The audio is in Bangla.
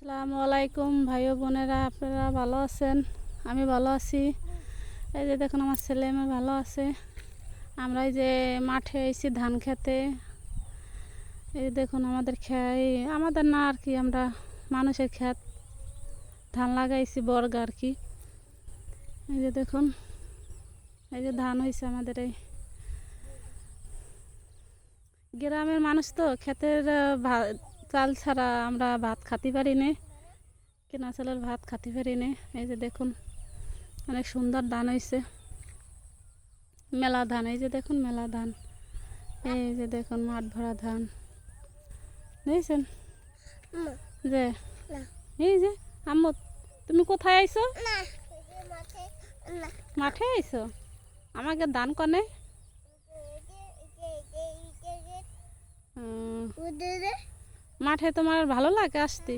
আসসালামু আলাইকুম ভাই ও বোনেরা, আপনারা ভালো আছেন? আমি ভালো আছি। এই যে দেখুন আমার ছেলে মেয়ে ভালো আছে। আমরা এই যে মাঠে এসেছি ধান খেতে। এই দেখুন আমাদের আমাদের না আর কি, আমরা মানুষের ক্ষেত ধান লাগাইছি বর্গা আর কি। এই যে দেখুন, এই যে ধান হয়েছে আমাদের। এই গ্রামের মানুষ তো ক্ষেতের চাল ছাড়া আমরা ভাত খাতে পারি না, কেনা চালের ভাত খাতে পারি না। এই যে দেখুন অনেক সুন্দর ধান হয়েছে, মেলা ধান। এই যে দেখুন মেলা ধান। এই যে দেখুন মাঠ ভরা ধান দেখছেন যে। এই যে আম্মু, তুমি কোথায় আইছো? মাঠে আইছো? আমাকে দান কনে? মাঠে তোমার ভালো লাগে আসতে?